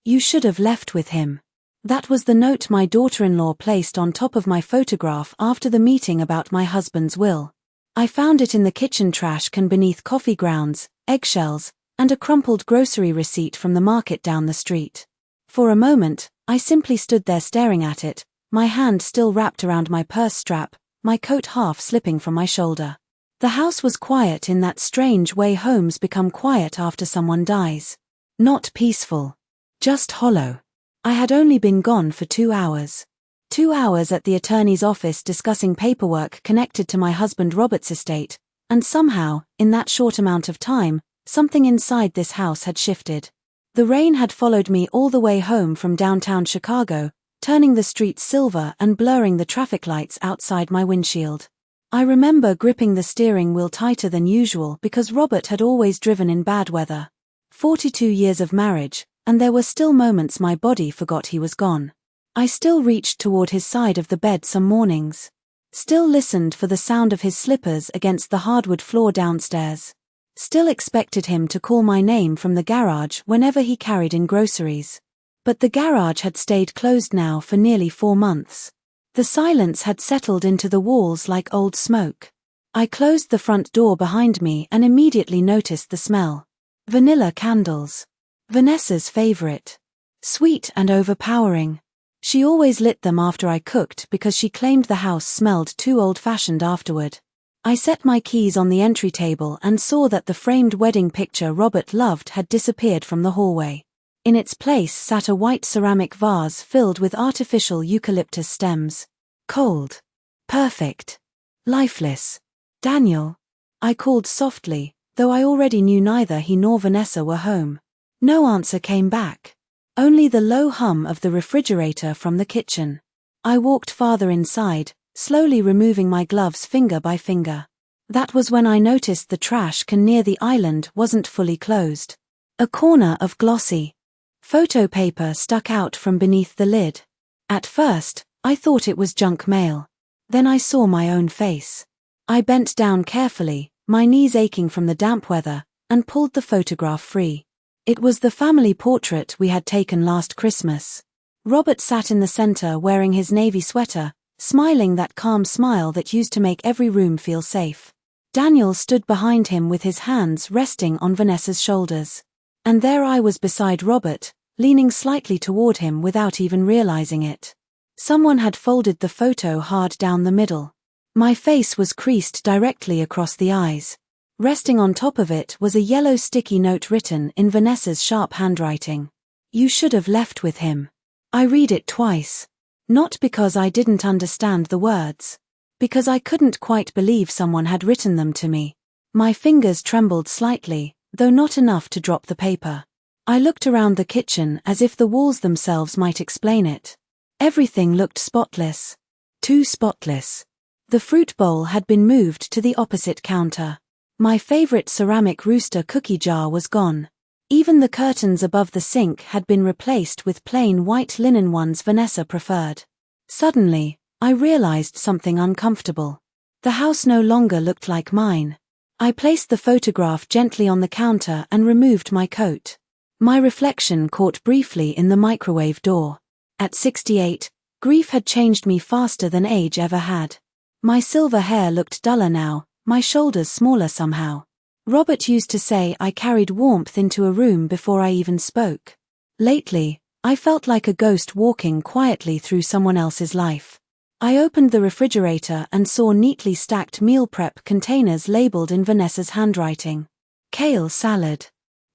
You should have left with him. That was the note my daughter-in-law placed on top of my photograph after the meeting about my husband's will. I found it in the kitchen trash can beneath coffee grounds, eggshells, and a crumpled grocery receipt from the market down the street. For a moment, I simply stood there staring at it, my hand still wrapped around my purse strap, my coat half slipping from my shoulder. The house was quiet in that strange way homes become quiet after someone dies. Not peaceful. Just hollow. I had only been gone for 2 hours. 2 hours at the attorney's office discussing paperwork connected to my husband Robert's estate, and somehow, in that short amount of time, something inside this house had shifted. The rain had followed me all the way home from downtown Chicago, turning the streets silver and blurring the traffic lights outside my windshield. I remember gripping the steering wheel tighter than usual because Robert had always driven in bad weather. 42 years of marriage, and there were still moments my body forgot he was gone. I still reached toward his side of the bed some mornings. Still listened for the sound of his slippers against the hardwood floor downstairs. Still expected him to call my name from the garage whenever he carried in groceries. But the garage had stayed closed now for nearly 4 months. The silence had settled into the walls like old smoke. I closed the front door behind me and immediately noticed the smell. Vanilla candles. Vanessa's favorite. Sweet and overpowering. She always lit them after I cooked because she claimed the house smelled too old-fashioned afterward. I set my keys on the entry table and saw that the framed wedding picture Robert loved had disappeared from the hallway. In its place sat a white ceramic vase filled with artificial eucalyptus stems. Cold. Perfect. Lifeless. Daniel. I called softly, though I already knew neither he nor Vanessa were home. No answer came back. Only the low hum of the refrigerator from the kitchen. I walked farther inside, slowly removing my gloves finger by finger. That was when I noticed the trash can near the island wasn't fully closed. A corner of glossy photo paper stuck out from beneath the lid. At first, I thought it was junk mail. Then I saw my own face. I bent down carefully, my knees aching from the damp weather, and pulled the photograph free. It was the family portrait we had taken last Christmas. Robert sat in the center wearing his navy sweater, smiling that calm smile that used to make every room feel safe. Daniel stood behind him with his hands resting on Vanessa's shoulders. And there I was beside Robert, leaning slightly toward him without even realizing it. Someone had folded the photo hard down the middle. My face was creased directly across the eyes. Resting on top of it was a yellow sticky note written in Vanessa's sharp handwriting. You should have left with him. I read it twice. Not because I didn't understand the words. Because I couldn't quite believe someone had written them to me. My fingers trembled slightly, though not enough to drop the paper. I looked around the kitchen as if the walls themselves might explain it. Everything looked spotless. Too spotless. The fruit bowl had been moved to the opposite counter. My favorite ceramic rooster cookie jar was gone. Even the curtains above the sink had been replaced with plain white linen ones Vanessa preferred. Suddenly, I realized something uncomfortable. The house no longer looked like mine. I placed the photograph gently on the counter and removed my coat. My reflection caught briefly in the microwave door. At 68, grief had changed me faster than age ever had. My silver hair looked duller now, my shoulders smaller somehow. Robert used to say I carried warmth into a room before I even spoke. Lately, I felt like a ghost walking quietly through someone else's life. I opened the refrigerator and saw neatly stacked meal prep containers labeled in Vanessa's handwriting. Kale salad.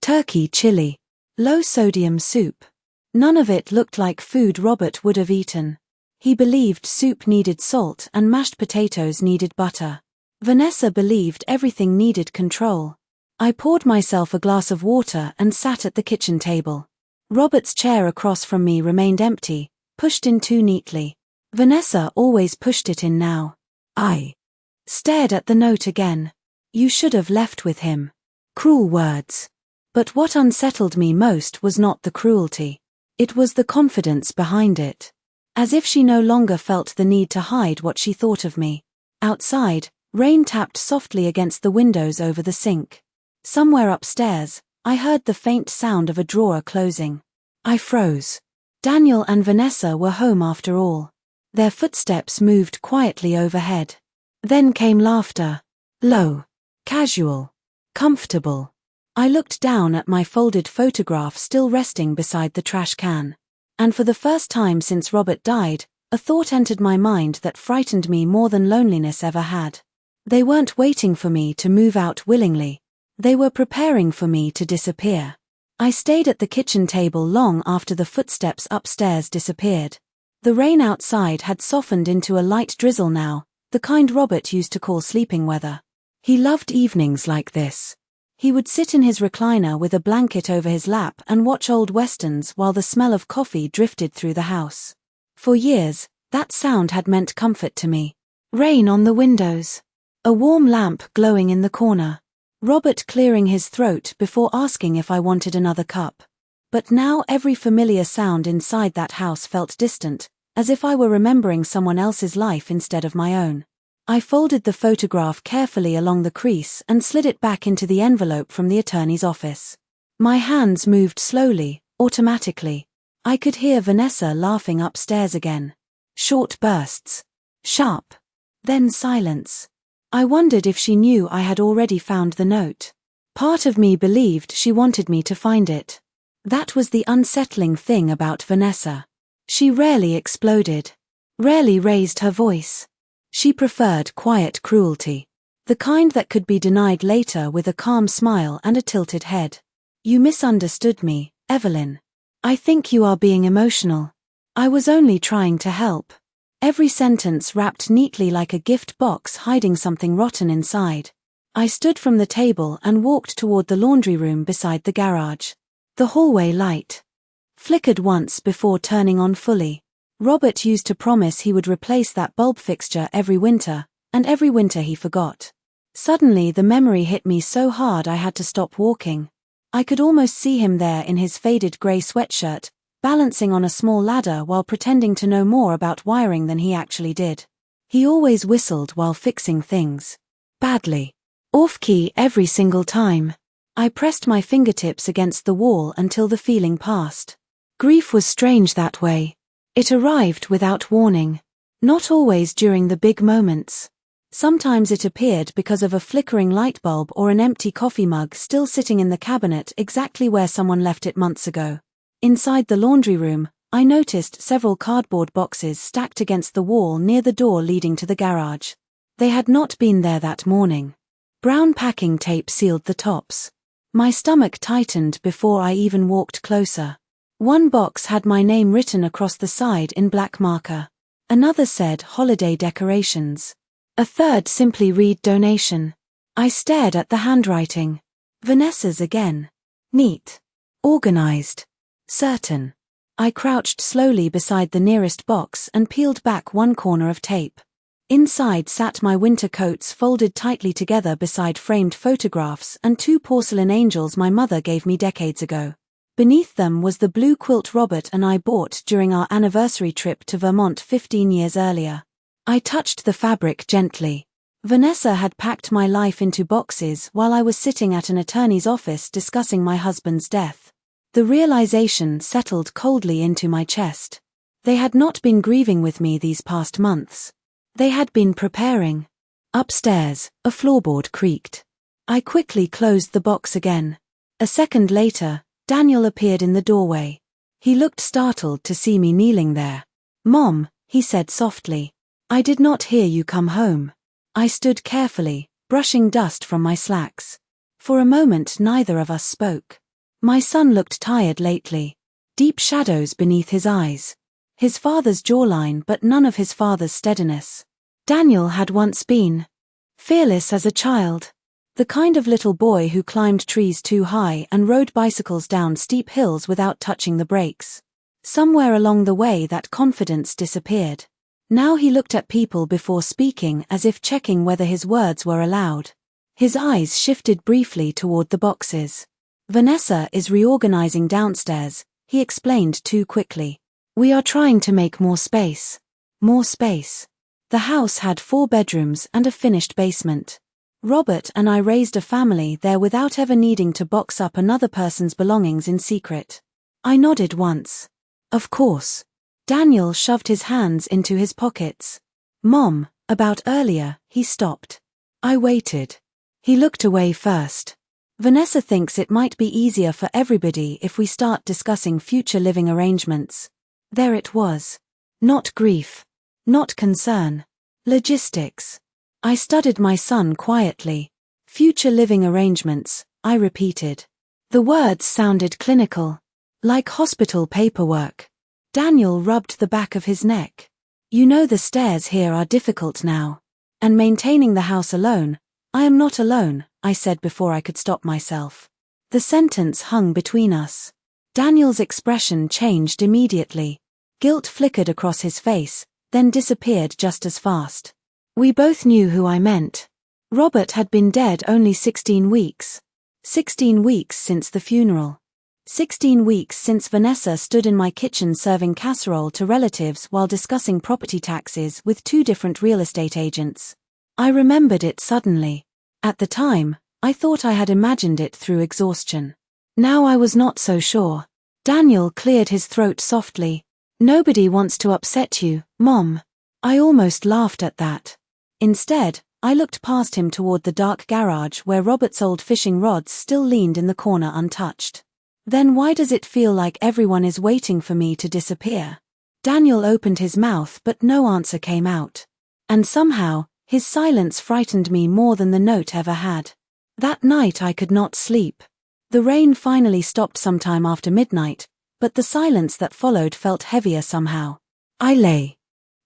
Turkey chili. Low-sodium soup. None of it looked like food Robert would have eaten. He believed soup needed salt and mashed potatoes needed butter. Vanessa believed everything needed control. I poured myself a glass of water and sat at the kitchen table. Robert's chair across from me remained empty, pushed in too neatly. Vanessa always pushed it in now. I stared at the note again. You should have left with him. Cruel words. But what unsettled me most was not the cruelty. It was the confidence behind it. As if she no longer felt the need to hide what she thought of me. Outside, rain tapped softly against the windows over the sink. Somewhere upstairs, I heard the faint sound of a drawer closing. I froze. Daniel and Vanessa were home after all. Their footsteps moved quietly overhead. Then came laughter. Low. Casual. Comfortable. I looked down at my folded photograph still resting beside the trash can. And for the first time since Robert died, a thought entered my mind that frightened me more than loneliness ever had. They weren't waiting for me to move out willingly. They were preparing for me to disappear. I stayed at the kitchen table long after the footsteps upstairs disappeared. The rain outside had softened into a light drizzle now, the kind Robert used to call sleeping weather. He loved evenings like this. He would sit in his recliner with a blanket over his lap and watch old westerns while the smell of coffee drifted through the house. For years, that sound had meant comfort to me. Rain on the windows. A warm lamp glowing in the corner. Robert clearing his throat before asking if I wanted another cup. But now every familiar sound inside that house felt distant, as if I were remembering someone else's life instead of my own. I folded the photograph carefully along the crease and slid it back into the envelope from the attorney's office. My hands moved slowly, automatically. I could hear Vanessa laughing upstairs again. Short bursts. Sharp. Then silence. I wondered if she knew I had already found the note. Part of me believed she wanted me to find it. That was the unsettling thing about Vanessa. She rarely exploded. Rarely raised her voice. She preferred quiet cruelty. The kind that could be denied later with a calm smile and a tilted head. You misunderstood me, Evelyn. I think you are being emotional. I was only trying to help. Every sentence wrapped neatly like a gift box hiding something rotten inside. I stood from the table and walked toward the laundry room beside the garage. The hallway light flickered once before turning on fully. Robert used to promise he would replace that bulb fixture every winter, and every winter he forgot. Suddenly the memory hit me so hard I had to stop walking. I could almost see him there in his faded grey sweatshirt, balancing on a small ladder while pretending to know more about wiring than he actually did. He always whistled while fixing things. Badly. Off-key every single time. I pressed my fingertips against the wall until the feeling passed. Grief was strange that way. It arrived without warning. Not always during the big moments. Sometimes it appeared because of a flickering light bulb or an empty coffee mug still sitting in the cabinet exactly where someone left it months ago. Inside the laundry room, I noticed several cardboard boxes stacked against the wall near the door leading to the garage. They had not been there that morning. Brown packing tape sealed the tops. My stomach tightened before I even walked closer. One box had my name written across the side in black marker. Another said holiday decorations. A third simply read donation. I stared at the handwriting. Vanessa's again. Neat. Organized. Certain. I crouched slowly beside the nearest box and peeled back one corner of tape. Inside sat my winter coats folded tightly together beside framed photographs and two porcelain angels my mother gave me decades ago. Beneath them was the blue quilt Robert and I bought during our anniversary trip to Vermont 15 years earlier. I touched the fabric gently. Vanessa had packed my life into boxes while I was sitting at an attorney's office discussing my husband's death. The realization settled coldly into my chest. They had not been grieving with me these past months. They had been preparing. Upstairs, a floorboard creaked. I quickly closed the box again. A second later, Daniel appeared in the doorway. He looked startled to see me kneeling there. "Mom," he said softly. "I did not hear you come home." I stood carefully, brushing dust from my slacks. For a moment neither of us spoke. My son looked tired lately. Deep shadows beneath his eyes. His father's jawline but none of his father's steadiness. Daniel had once been fearless as a child. The kind of little boy who climbed trees too high and rode bicycles down steep hills without touching the brakes. Somewhere along the way that confidence disappeared. Now he looked at people before speaking as if checking whether his words were allowed. His eyes shifted briefly toward the boxes. "Vanessa is reorganizing downstairs," he explained too quickly. "We are trying to make more space." More space. The house had 4 bedrooms and a finished basement. Robert and I raised a family there without ever needing to box up another person's belongings in secret. I nodded once. Of course. Daniel shoved his hands into his pockets. Mom, about earlier, he stopped. I waited. He looked away first. Vanessa thinks it might be easier for everybody if we start discussing future living arrangements. There it was. Not grief. Not concern. Logistics. I studied my son quietly. Future living arrangements, I repeated. The words sounded clinical. Like hospital paperwork. Daniel rubbed the back of his neck. You know the stairs here are difficult now. And maintaining the house alone. I am not alone, I said before I could stop myself. The sentence hung between us. Daniel's expression changed immediately. Guilt flickered across his face, then disappeared just as fast. We both knew who I meant. Robert had been dead only 16 weeks. 16 weeks since the funeral. 16 weeks since Vanessa stood in my kitchen serving casserole to relatives while discussing property taxes with 2 different real estate agents. I remembered it suddenly. At the time, I thought I had imagined it through exhaustion. Now I was not so sure. Daniel cleared his throat softly. Nobody wants to upset you, Mom. I almost laughed at that. Instead, I looked past him toward the dark garage where Robert's old fishing rods still leaned in the corner untouched. Then why does it feel like everyone is waiting for me to disappear? Daniel opened his mouth but no answer came out. And somehow, his silence frightened me more than the note ever had. That night I could not sleep. The rain finally stopped sometime after midnight, but the silence that followed felt heavier somehow. I lay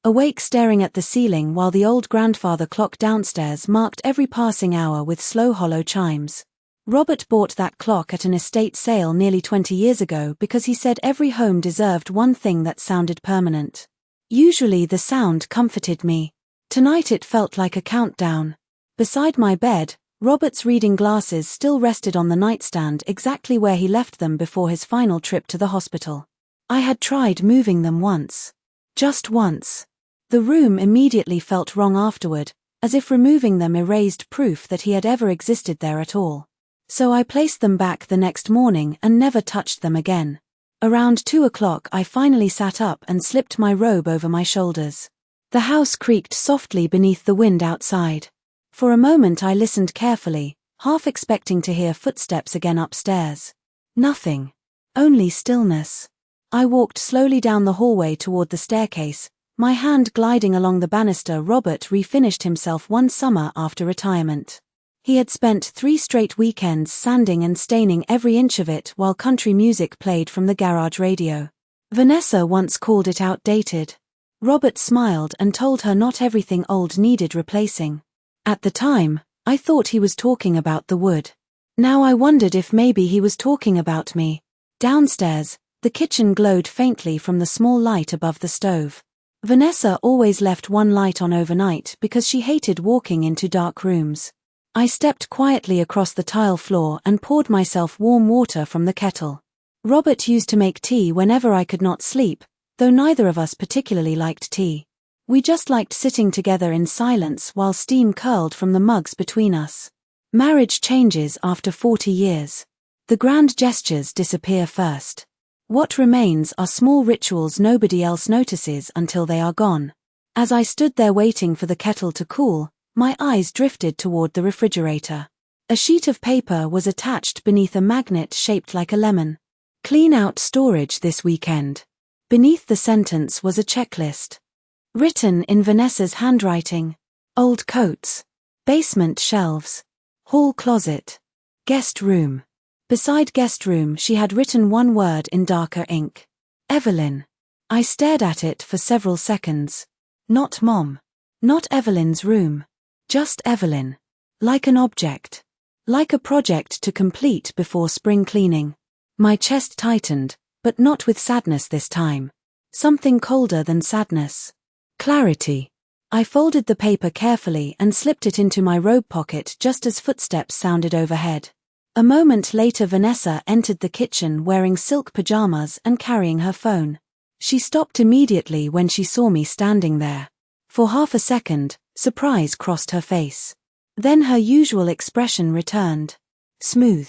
awake staring at the ceiling while the old grandfather clock downstairs marked every passing hour with slow hollow chimes. Robert bought that clock at an estate sale nearly 20 years ago because he said every home deserved one thing that sounded permanent. Usually the sound comforted me. Tonight it felt like a countdown. Beside my bed, Robert's reading glasses still rested on the nightstand exactly where he left them before his final trip to the hospital. I had tried moving them once. Just once. The room immediately felt wrong afterward, as if removing them erased proof that he had ever existed there at all. So I placed them back the next morning and never touched them again. Around 2 o'clock I finally sat up and slipped my robe over my shoulders. The house creaked softly beneath the wind outside. For a moment I listened carefully, half expecting to hear footsteps again upstairs. Nothing. Only stillness. I walked slowly down the hallway toward the staircase, my hand gliding along the banister. Robert refinished himself one summer after retirement. He had spent 3 straight weekends sanding and staining every inch of it while country music played from the garage radio. Vanessa once called it outdated. Robert smiled and told her not everything old needed replacing. At the time, I thought he was talking about the wood. Now I wondered if maybe he was talking about me. Downstairs, the kitchen glowed faintly from the small light above the stove. Vanessa always left one light on overnight because she hated walking into dark rooms. I stepped quietly across the tile floor and poured myself warm water from the kettle. Robert used to make tea whenever I could not sleep, though neither of us particularly liked tea. We just liked sitting together in silence while steam curled from the mugs between us. Marriage changes after 40 years. The grand gestures disappear first. What remains are small rituals nobody else notices until they are gone. As I stood there waiting for the kettle to cool, my eyes drifted toward the refrigerator. A sheet of paper was attached beneath a magnet shaped like a lemon. Clean out storage this weekend. Beneath the sentence was a checklist. Written in Vanessa's handwriting. Old coats. Basement shelves. Hall closet. Guest room. Beside guest room she had written one word in darker ink. Evelyn. I stared at it for several seconds. Not Mom. Not Evelyn's room. Just Evelyn. Like an object. Like a project to complete before spring cleaning. My chest tightened, but not with sadness this time. Something colder than sadness. Clarity. I folded the paper carefully and slipped it into my robe pocket just as footsteps sounded overhead. A moment later Vanessa entered the kitchen wearing silk pajamas and carrying her phone. She stopped immediately when she saw me standing there. For half a second, surprise crossed her face. Then her usual expression returned. Smooth.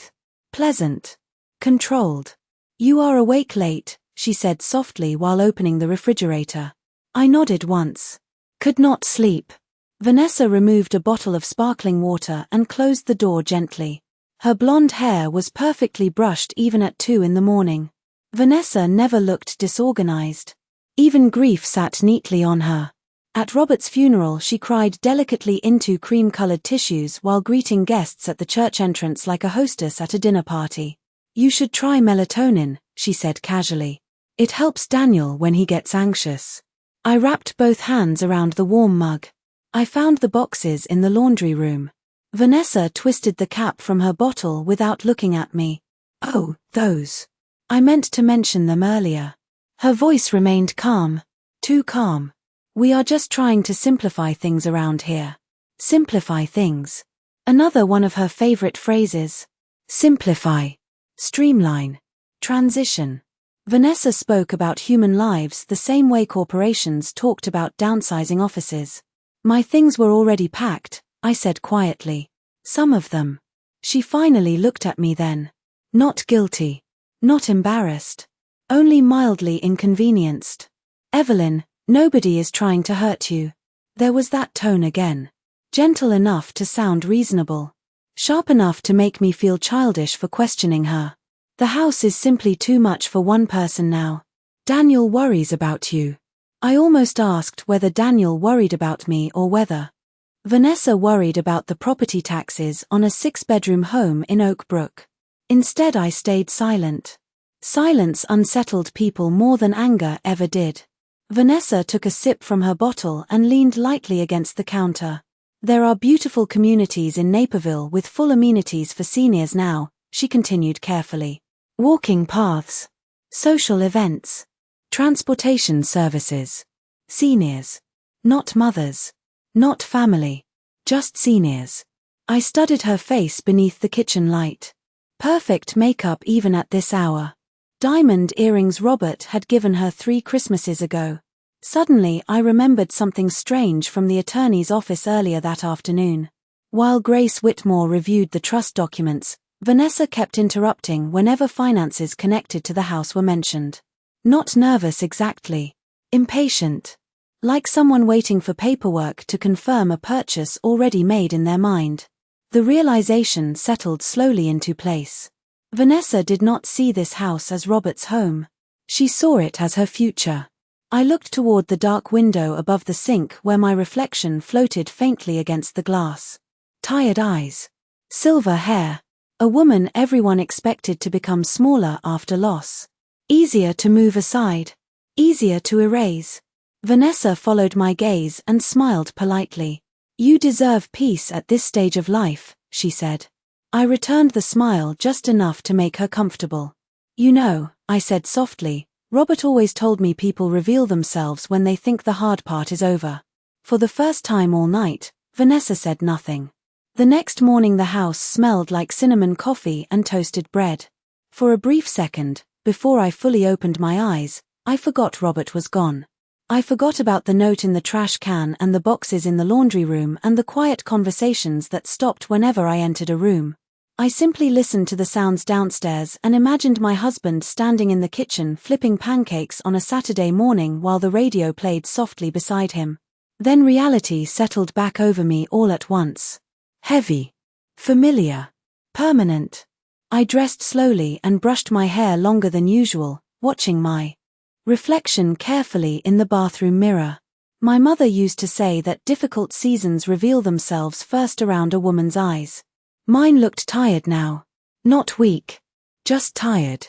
Pleasant. Controlled. You are awake late, she said softly while opening the refrigerator. I nodded once. Could not sleep. Vanessa removed a bottle of sparkling water and closed the door gently. Her blonde hair was perfectly brushed even at 2 in the morning. Vanessa never looked disorganized. Even grief sat neatly on her. At Robert's funeral she cried delicately into cream-colored tissues while greeting guests at the church entrance like a hostess at a dinner party. You should try melatonin, she said casually. It helps Daniel when he gets anxious. I wrapped both hands around the warm mug. I found the boxes in the laundry room. Vanessa twisted the cap from her bottle without looking at me. Oh, those. I meant to mention them earlier. Her voice remained calm. Too calm. We are just trying to simplify things around here. Simplify things. Another one of her favorite phrases. Simplify. Streamline. Transition. Vanessa spoke about human lives the same way corporations talked about downsizing offices. My things were already packed, I said quietly. Some of them. She finally looked at me then. Not guilty. Not embarrassed. Only mildly inconvenienced. Evelyn, nobody is trying to hurt you. There was that tone again. Gentle enough to sound reasonable. Sharp enough to make me feel childish for questioning her. The house is simply too much for one person now. Daniel worries about you. I almost asked whether Daniel worried about me or whether Vanessa worried about the property taxes on a 6-bedroom home in Oak Brook. Instead I stayed silent. Silence unsettled people more than anger ever did. Vanessa took a sip from her bottle and leaned lightly against the counter. There are beautiful communities in Naperville with full amenities for seniors now, she continued carefully. Walking paths. Social events. Transportation services. Seniors. Not mothers. Not family. Just seniors. I studied her face beneath the kitchen light. Perfect makeup even at this hour. Diamond earrings Robert had given her 3 Christmases ago. Suddenly I remembered something strange from the attorney's office earlier that afternoon. While Grace Whitmore reviewed the trust documents, Vanessa kept interrupting whenever finances connected to the house were mentioned. Not nervous exactly. Impatient. Like someone waiting for paperwork to confirm a purchase already made in their mind. The realization settled slowly into place. Vanessa did not see this house as Robert's home. She saw it as her future. I looked toward the dark window above the sink where my reflection floated faintly against the glass. Tired eyes. Silver hair. A woman everyone expected to become smaller after loss. Easier to move aside. Easier to erase. Vanessa followed my gaze and smiled politely. You deserve peace at this stage of life, she said. I returned the smile just enough to make her comfortable. You know, I said softly, Robert always told me people reveal themselves when they think the hard part is over. For the first time all night, Vanessa said nothing. The next morning the house smelled like cinnamon coffee and toasted bread. For a brief second, before I fully opened my eyes, I forgot Robert was gone. I forgot about the note in the trash can and the boxes in the laundry room and the quiet conversations that stopped whenever I entered a room. I simply listened to the sounds downstairs and imagined my husband standing in the kitchen flipping pancakes on a Saturday morning while the radio played softly beside him. Then reality settled back over me all at once. Heavy. Familiar. Permanent. I dressed slowly and brushed my hair longer than usual, watching my reflection carefully in the bathroom mirror. My mother used to say that difficult seasons reveal themselves first around a woman's eyes. Mine looked tired now. Not weak. Just tired.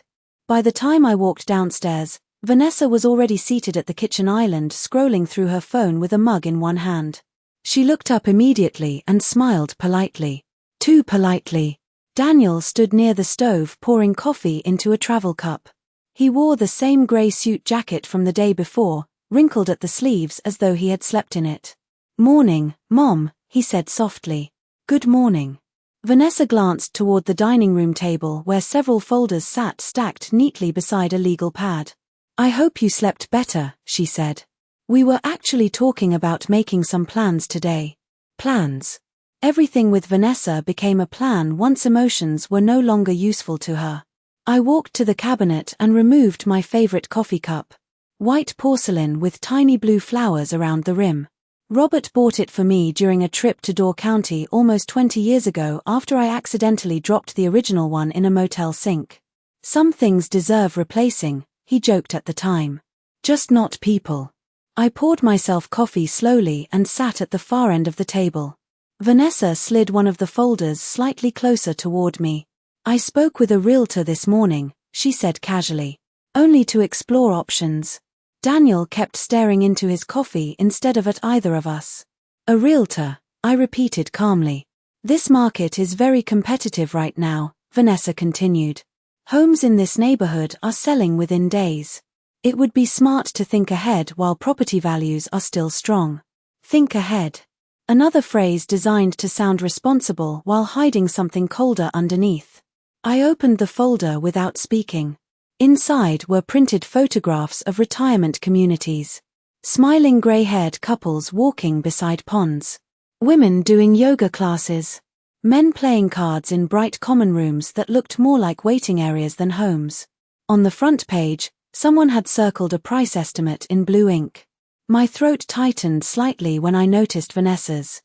By the time I walked downstairs, Vanessa was already seated at the kitchen island scrolling through her phone with a mug in one hand. She looked up immediately and smiled politely. Too politely. Daniel stood near the stove pouring coffee into a travel cup. He wore the same grey suit jacket from the day before, wrinkled at the sleeves as though he had slept in it. Morning, Mom, he said softly. Good morning. Vanessa glanced toward the dining room table where several folders sat stacked neatly beside a legal pad. I hope you slept better, she said. We were actually talking about making some plans today. Plans. Everything with Vanessa became a plan once emotions were no longer useful to her. I walked to the cabinet and removed my favorite coffee cup. White porcelain with tiny blue flowers around the rim. Robert bought it for me during a trip to Door County almost 20 years ago after I accidentally dropped the original one in a motel sink. Some things deserve replacing, he joked at the time. Just not people. I poured myself coffee slowly and sat at the far end of the table. Vanessa slid one of the folders slightly closer toward me. I spoke with a realtor this morning, she said casually. Only to explore options. Daniel kept staring into his coffee instead of at either of us. A realtor, I repeated calmly. This market is very competitive right now, Vanessa continued. Homes in this neighborhood are selling within days. It would be smart to think ahead while property values are still strong. Think ahead. Another phrase designed to sound responsible while hiding something colder underneath. I opened the folder without speaking. Inside were printed photographs of retirement communities. Smiling gray-haired couples walking beside ponds. Women doing yoga classes. Men playing cards in bright common rooms that looked more like waiting areas than homes. On the front page, someone had circled a price estimate in blue ink. My throat tightened slightly when I noticed Vanessa's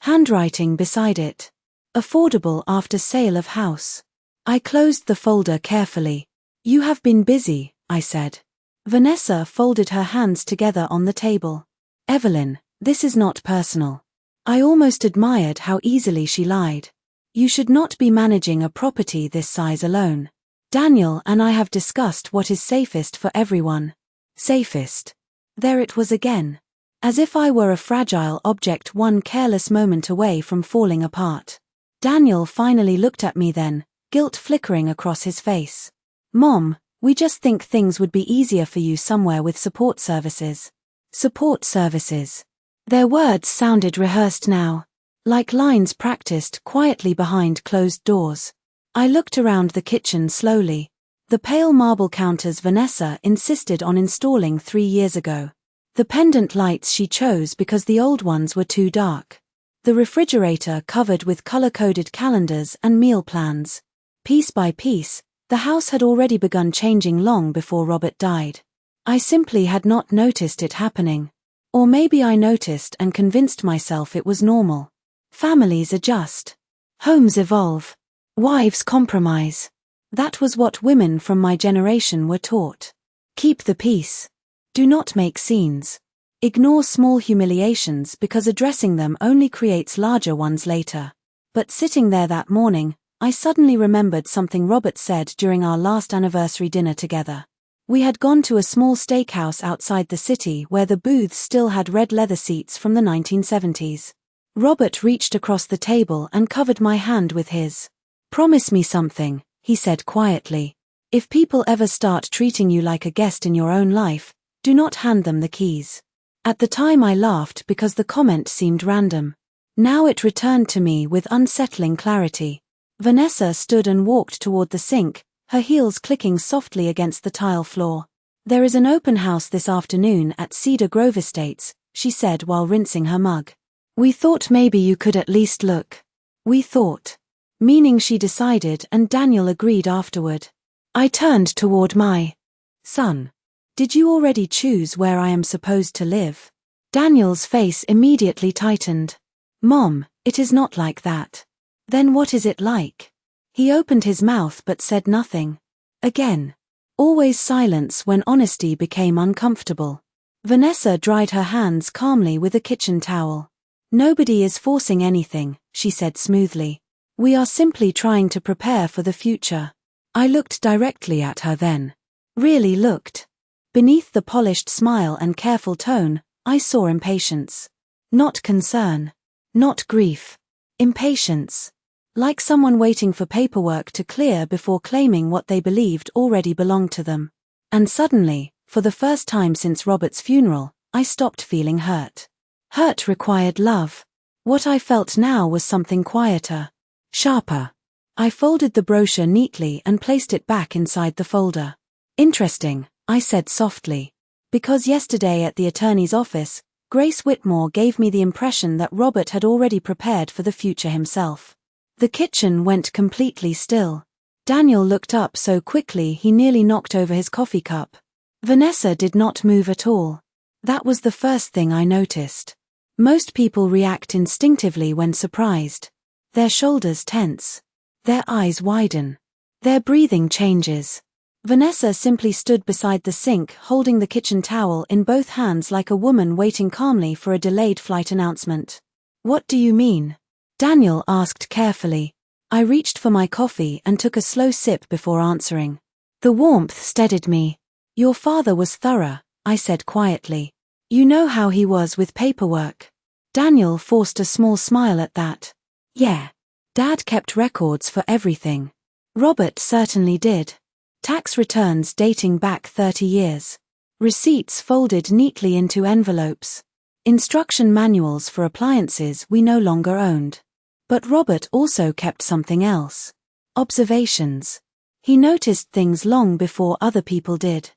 handwriting beside it. Affordable after sale of house. I closed the folder carefully. You have been busy, I said. Vanessa folded her hands together on the table. Evelyn, this is not personal. I almost admired how easily she lied. You should not be managing a property this size alone. Daniel and I have discussed what is safest for everyone. Safest. There it was again. As if I were a fragile object one careless moment away from falling apart. Daniel finally looked at me then, guilt flickering across his face. Mom, we just think things would be easier for you somewhere with support services. Support services. Their words sounded rehearsed now, like lines practiced quietly behind closed doors. I looked around the kitchen slowly. The pale marble counters Vanessa insisted on installing 3 years ago. The pendant lights she chose because the old ones were too dark. The refrigerator covered with color-coded calendars and meal plans. Piece by piece, the house had already begun changing long before Robert died. I simply had not noticed it happening. Or maybe I noticed and convinced myself it was normal. Families adjust. Homes evolve. Wives compromise. That was what women from my generation were taught. Keep the peace. Do not make scenes. Ignore small humiliations because addressing them only creates larger ones later. But sitting there that morning, I suddenly remembered something Robert said during our last anniversary dinner together. We had gone to a small steakhouse outside the city where the booths still had red leather seats from the 1970s. Robert reached across the table and covered my hand with his. Promise me something, he said quietly. If people ever start treating you like a guest in your own life, do not hand them the keys. At the time I laughed because the comment seemed random. Now it returned to me with unsettling clarity. Vanessa stood and walked toward the sink, her heels clicking softly against the tile floor. There is an open house this afternoon at Cedar Grove Estates, she said while rinsing her mug. We thought maybe you could at least look. We thought. Meaning she decided and Daniel agreed afterward. I turned toward my son. Did you already choose where I am supposed to live? Daniel's face immediately tightened. Mom, it is not like that. Then what is it like? He opened his mouth but said nothing. Again. Always silence when honesty became uncomfortable. Vanessa dried her hands calmly with a kitchen towel. Nobody is forcing anything, she said smoothly. We are simply trying to prepare for the future. I looked directly at her then. Really looked. Beneath the polished smile and careful tone, I saw impatience. Not concern. Not grief. Impatience. Like someone waiting for paperwork to clear before claiming what they believed already belonged to them. And suddenly, for the first time since Robert's funeral, I stopped feeling hurt. Hurt required love. What I felt now was something quieter. Sharper. I folded the brochure neatly and placed it back inside the folder. Interesting, I said softly. Because yesterday at the attorney's office, Grace Whitmore gave me the impression that Robert had already prepared for the future himself. The kitchen went completely still. Daniel looked up so quickly he nearly knocked over his coffee cup. Vanessa did not move at all. That was the first thing I noticed. Most people react instinctively when surprised. Their shoulders tense. Their eyes widen. Their breathing changes. Vanessa simply stood beside the sink holding the kitchen towel in both hands like a woman waiting calmly for a delayed flight announcement. "What do you mean?" Daniel asked carefully. I reached for my coffee and took a slow sip before answering. The warmth steadied me. "Your father was thorough," I said quietly. "You know how he was with paperwork." Daniel forced a small smile at that. "Yeah. Dad kept records for everything." Robert certainly did. Tax returns dating back 30 years. Receipts folded neatly into envelopes. Instruction manuals for appliances we no longer owned. But Robert also kept something else. Observations. He noticed things long before other people did.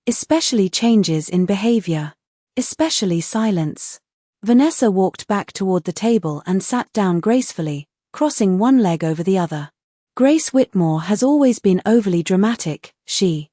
Especially changes in behavior. Especially silence. Vanessa walked back toward the table and sat down gracefully, crossing one leg over the other. "Grace Whitmore has always been overly dramatic," she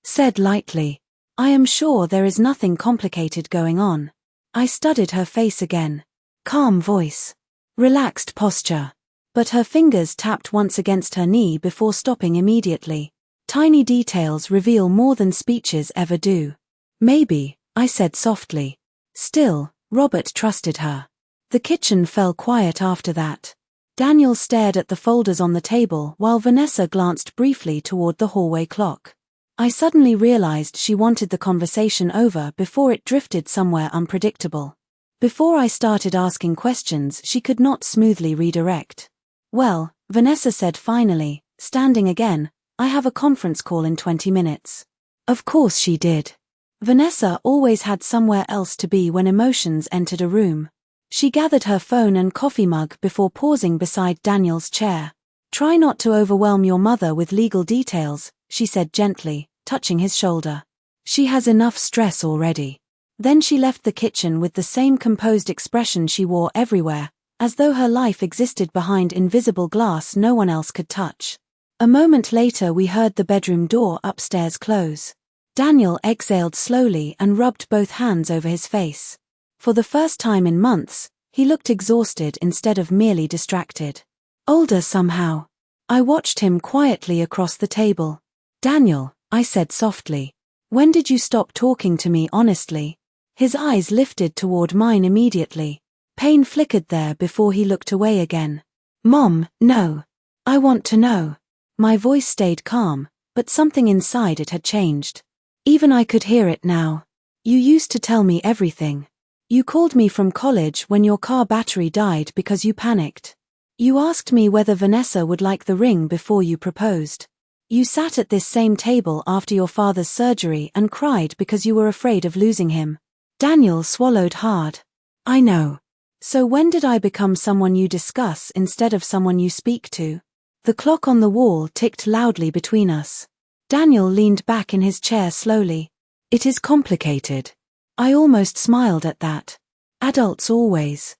said lightly. "I am sure there is nothing complicated going on." I studied her face again. Calm voice. Relaxed posture. But her fingers tapped once against her knee before stopping immediately. Tiny details reveal more than speeches ever do. "Maybe," I said softly. Still, Robert trusted her. The kitchen fell quiet after that. Daniel stared at the folders on the table while Vanessa glanced briefly toward the hallway clock. I suddenly realized she wanted the conversation over before it drifted somewhere unpredictable. Before I started asking questions she could not smoothly redirect. "Well," Vanessa said finally, standing again, "I have a conference call in 20 minutes. Of course she did. Vanessa always had somewhere else to be when emotions entered a room. She gathered her phone and coffee mug before pausing beside Daniel's chair. "Try not to overwhelm your mother with legal details," she said gently, touching his shoulder. "She has enough stress already." Then she left the kitchen with the same composed expression she wore everywhere, as though her life existed behind invisible glass no one else could touch. A moment later we heard the bedroom door upstairs close. Daniel exhaled slowly and rubbed both hands over his face. For the first time in months, he looked exhausted instead of merely distracted. Older somehow. I watched him quietly across the table. "Daniel," I said softly, "when did you stop talking to me honestly?" His eyes lifted toward mine immediately. Pain flickered there before he looked away again. "Mom, no. I want to know." My voice stayed calm, but something inside it had changed. Even I could hear it now. "You used to tell me everything. You called me from college when your car battery died because you panicked. You asked me whether Vanessa would like the ring before you proposed. You sat at this same table after your father's surgery and cried because you were afraid of losing him." Daniel swallowed hard. "I know. So when did I become someone you discuss instead of someone you speak to?" The clock on the wall ticked loudly between us. Daniel leaned back in his chair slowly. "It is complicated." I almost smiled at that. Adults always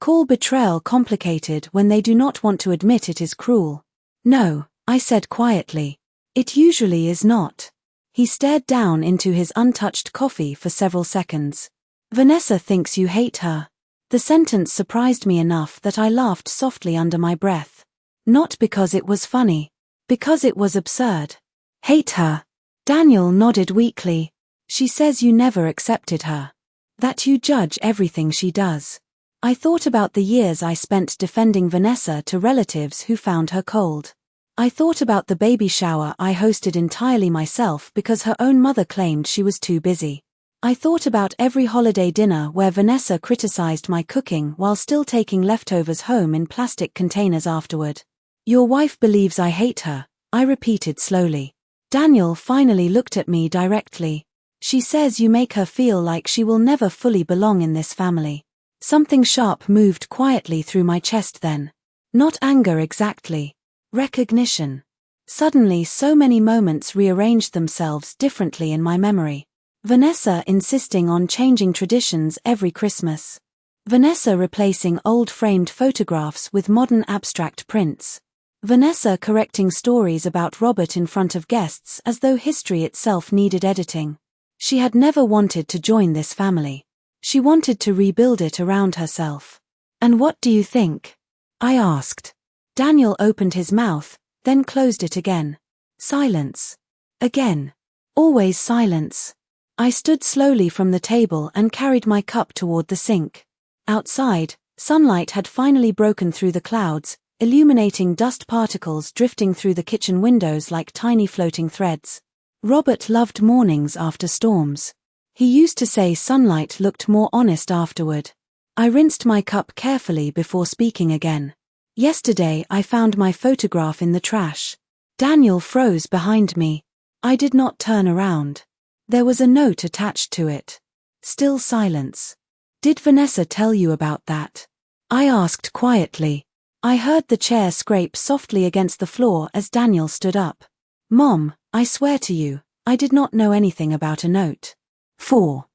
call betrayal complicated when they do not want to admit it is cruel. "No," I said quietly. "It usually is not." He stared down into his untouched coffee for several seconds. "Vanessa thinks you hate her." The sentence surprised me enough that I laughed softly under my breath. Not because it was funny. Because it was absurd. "Hate her?" Daniel nodded weakly. "She says you never accepted her. That you judge everything she does." I thought about the years I spent defending Vanessa to relatives who found her cold. I thought about the baby shower I hosted entirely myself because her own mother claimed she was too busy. I thought about every holiday dinner where Vanessa criticized my cooking while still taking leftovers home in plastic containers afterward. "Your wife believes I hate her," I repeated slowly. Daniel finally looked at me directly. "She says you make her feel like she will never fully belong in this family." Something sharp moved quietly through my chest then. Not anger exactly. Recognition. Suddenly so many moments rearranged themselves differently in my memory. Vanessa insisting on changing traditions every Christmas. Vanessa replacing old framed photographs with modern abstract prints. Vanessa correcting stories about Robert in front of guests as though history itself needed editing. She had never wanted to join this family. She wanted to rebuild it around herself. "And what do you think?" I asked. Daniel opened his mouth, then closed it again. Silence. Again. Always silence. I stood slowly from the table and carried my cup toward the sink. Outside, sunlight had finally broken through the clouds, illuminating dust particles drifting through the kitchen windows like tiny floating threads. Robert loved mornings after storms. He used to say sunlight looked more honest afterward. I rinsed my cup carefully before speaking again. "Yesterday I found my photograph in the trash." Daniel froze behind me. I did not turn around. There was a note attached to it. Still silence. "Did Vanessa tell you about that?" I asked quietly. I heard the chair scrape softly against the floor as Daniel stood up. "Mom, I swear to you, I did not know anything about a note." 4.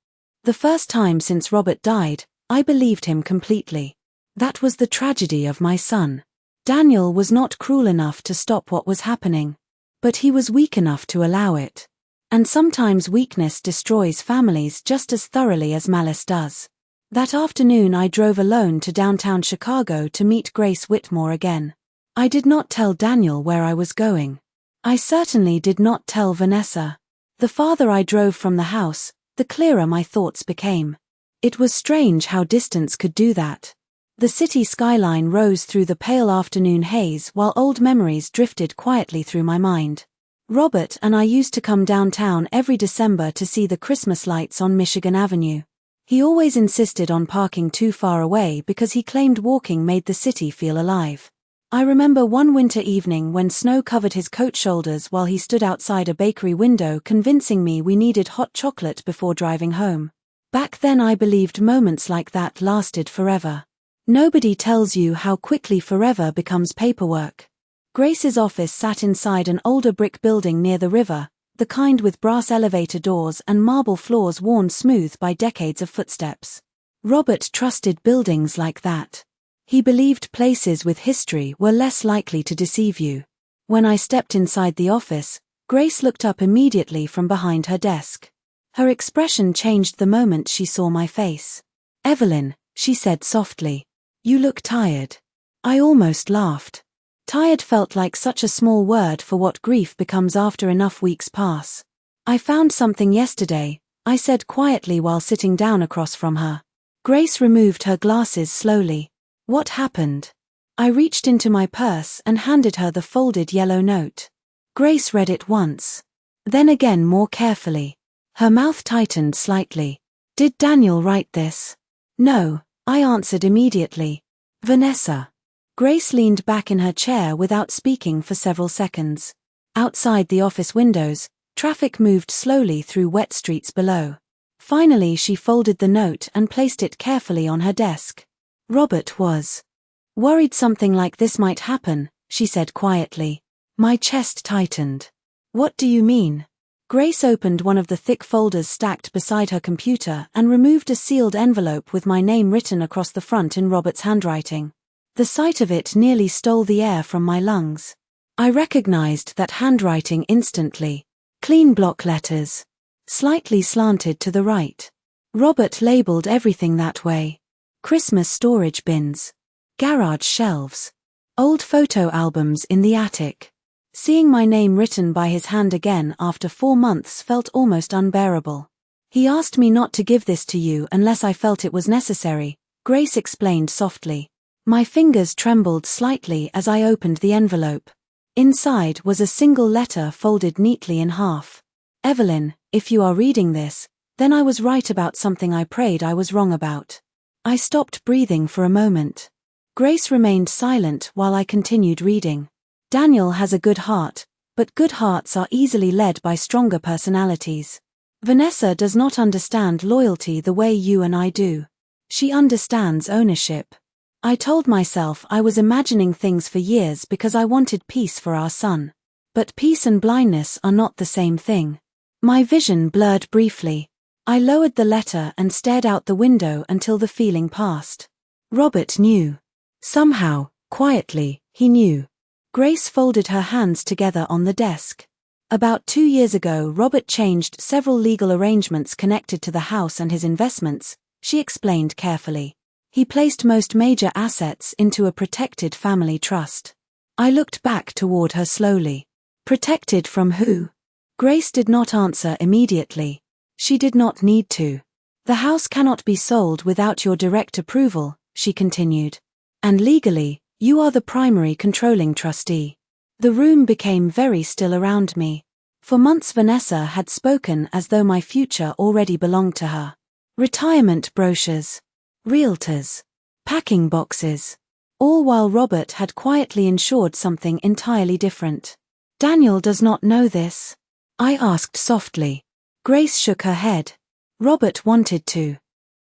The first time since Robert died, I believed him completely. That was the tragedy of my son. Daniel was not cruel enough to stop what was happening. But he was weak enough to allow it. And sometimes weakness destroys families just as thoroughly as malice does. That afternoon I drove alone to downtown Chicago to meet Grace Whitmore again. I did not tell Daniel where I was going. I certainly did not tell Vanessa. The farther I drove from the house, the clearer my thoughts became. It was strange how distance could do that. The city skyline rose through the pale afternoon haze while old memories drifted quietly through my mind. Robert and I used to come downtown every December to see the Christmas lights on Michigan Avenue. He always insisted on parking too far away because he claimed walking made the city feel alive. I remember one winter evening when snow covered his coat shoulders while he stood outside a bakery window convincing me we needed hot chocolate before driving home. Back then I believed moments like that lasted forever. Nobody tells you how quickly forever becomes paperwork. Grace's office sat inside an older brick building near the river, the kind with brass elevator doors and marble floors worn smooth by decades of footsteps. Robert trusted buildings like that. He believed places with history were less likely to deceive you. When I stepped inside the office, Grace looked up immediately from behind her desk. Her expression changed the moment she saw my face. "Evelyn," she said softly, "you look tired." I almost laughed. Tired felt like such a small word for what grief becomes after enough weeks pass. "I found something yesterday," I said quietly while sitting down across from her. Grace removed her glasses slowly. "What happened?" I reached into my purse and handed her the folded yellow note. Grace read it once. Then again more carefully. Her mouth tightened slightly. "Did Daniel write this?" "No," I answered immediately. "Vanessa." Grace leaned back in her chair without speaking for several seconds. Outside the office windows, traffic moved slowly through wet streets below. Finally she folded the note and placed it carefully on her desk. "Robert was worried something like this might happen," she said quietly. My chest tightened. "What do you mean?" Grace opened one of the thick folders stacked beside her computer and removed a sealed envelope with my name written across the front in Robert's handwriting. The sight of it nearly stole the air from my lungs. I recognized that handwriting instantly. Clean block letters. Slightly slanted to the right. Robert labeled everything that way. Christmas storage bins. Garage shelves. Old photo albums in the attic. Seeing my name written by his hand again after 4 months felt almost unbearable. "He asked me not to give this to you unless I felt it was necessary," Grace explained softly. My fingers trembled slightly as I opened the envelope. Inside was a single letter folded neatly in half. "Evelyn, if you are reading this, then I was right about something I prayed I was wrong about." I stopped breathing for a moment. Grace remained silent while I continued reading. "Daniel has a good heart, but good hearts are easily led by stronger personalities. Vanessa does not understand loyalty the way you and I do. She understands ownership. I told myself I was imagining things for years because I wanted peace for our son. But peace and blindness are not the same thing. My vision blurred briefly. I lowered the letter and stared out the window until the feeling passed. Robert knew. Somehow, quietly, he knew. Grace folded her hands together on the desk. About 2 years ago, Robert changed several legal arrangements connected to the house and his investments, she explained carefully. He placed most major assets into a protected family trust. I looked back toward her slowly. Protected from who? Grace did not answer immediately. She did not need to. The house cannot be sold without your direct approval, she continued. And legally, you are the primary controlling trustee. The room became very still around me. For months Vanessa had spoken as though my future already belonged to her. Retirement brochures. Realtors. Packing boxes. All while Robert had quietly ensured something entirely different. Daniel does not know this? I asked softly. Grace shook her head. Robert wanted to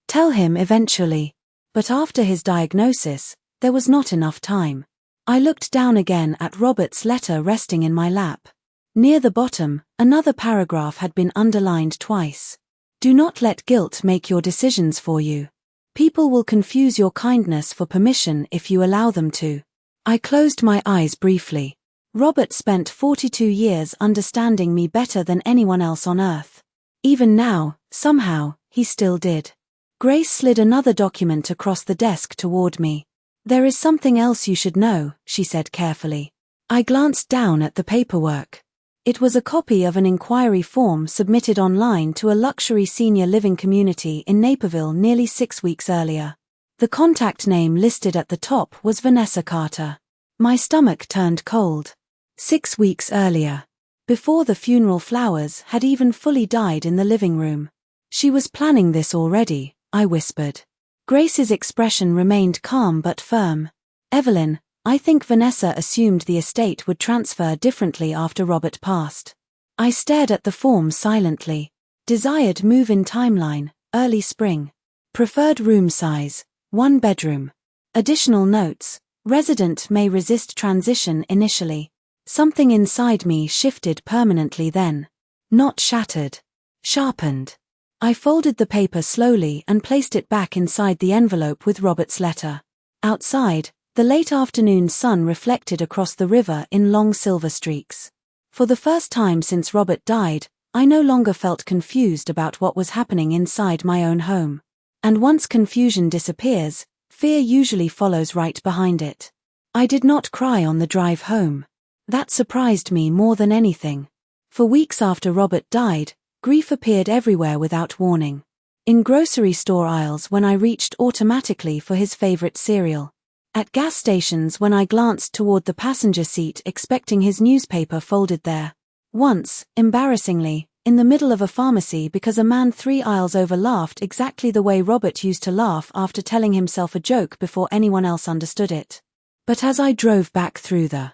tell him eventually. But after his diagnosis, there was not enough time. I looked down again at Robert's letter resting in my lap. Near the bottom, another paragraph had been underlined twice. Do not let guilt make your decisions for you. People will confuse your kindness for permission if you allow them to. I closed my eyes briefly. Robert spent 42 years understanding me better than anyone else on earth. Even now, somehow, he still did. Grace slid another document across the desk toward me. There is something else you should know, she said carefully. I glanced down at the paperwork. It was a copy of an inquiry form submitted online to a luxury senior living community in Naperville nearly 6 weeks earlier. The contact name listed at the top was Vanessa Carter. My stomach turned cold. 6 weeks earlier. Before the funeral flowers had even fully died in the living room. She was planning this already, I whispered. Grace's expression remained calm but firm. Evelyn, I think Vanessa assumed the estate would transfer differently after Robert passed. I stared at the form silently. Desired move-in timeline, early spring. Preferred room size, 1 bedroom. Additional notes, resident may resist transition initially. Something inside me shifted permanently then. Not shattered. Sharpened. I folded the paper slowly and placed it back inside the envelope with Robert's letter. Outside, the late afternoon sun reflected across the river in long silver streaks. For the first time since Robert died, I no longer felt confused about what was happening inside my own home. And once confusion disappears, fear usually follows right behind it. I did not cry on the drive home. That surprised me more than anything. For weeks after Robert died, grief appeared everywhere without warning. In grocery store aisles when I reached automatically for his favorite cereal. At gas stations when I glanced toward the passenger seat expecting his newspaper folded there. Once, embarrassingly, in the middle of a pharmacy because a man 3 aisles over laughed exactly the way Robert used to laugh after telling himself a joke before anyone else understood it. But as I drove back through the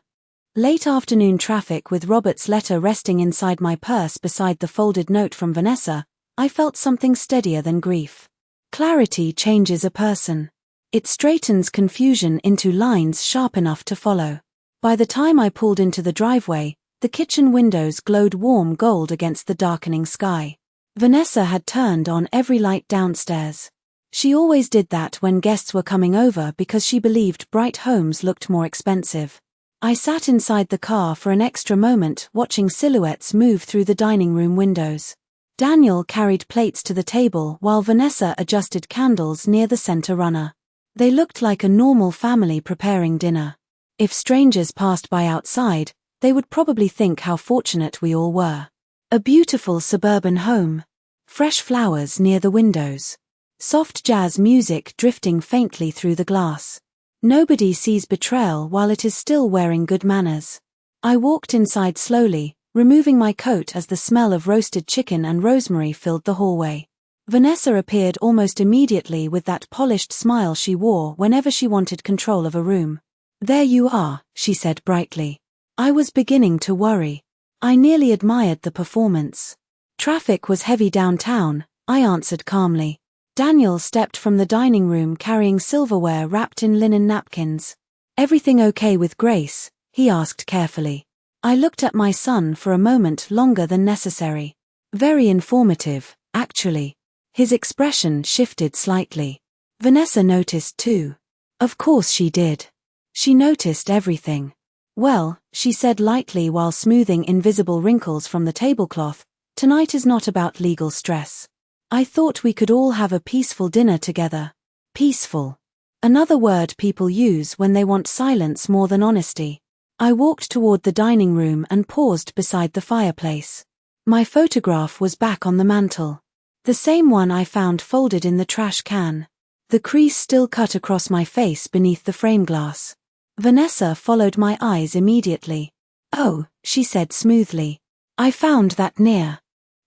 late afternoon traffic with Robert's letter resting inside my purse beside the folded note from Vanessa, I felt something steadier than grief. Clarity changes a person. It straightens confusion into lines sharp enough to follow. By the time I pulled into the driveway, the kitchen windows glowed warm gold against the darkening sky. Vanessa had turned on every light downstairs. She always did that when guests were coming over because she believed bright homes looked more expensive. I sat inside the car for an extra moment watching silhouettes move through the dining room windows. Daniel carried plates to the table while Vanessa adjusted candles near the center runner. They looked like a normal family preparing dinner. If strangers passed by outside, they would probably think how fortunate we all were. A beautiful suburban home. Fresh flowers near the windows. Soft jazz music drifting faintly through the glass. Nobody sees betrayal while it is still wearing good manners. I walked inside slowly, removing my coat as the smell of roasted chicken and rosemary filled the hallway. Vanessa appeared almost immediately with that polished smile she wore whenever she wanted control of a room. There you are, she said brightly. I was beginning to worry. I nearly admired the performance. Traffic was heavy downtown, I answered calmly. Daniel stepped from the dining room carrying silverware wrapped in linen napkins. Everything okay with Grace? He asked carefully. I looked at my son for a moment longer than necessary. Very informative, actually. His expression shifted slightly. Vanessa noticed too. Of course she did. She noticed everything. Well, she said lightly while smoothing invisible wrinkles from the tablecloth, tonight is not about legal stress. I thought we could all have a peaceful dinner together. Peaceful. Another word people use when they want silence more than honesty. I walked toward the dining room and paused beside the fireplace. My photograph was back on the mantel. The same one I found folded in the trash can. The crease still cut across my face beneath the frame glass. Vanessa followed my eyes immediately. "Oh," she said smoothly. "I found that near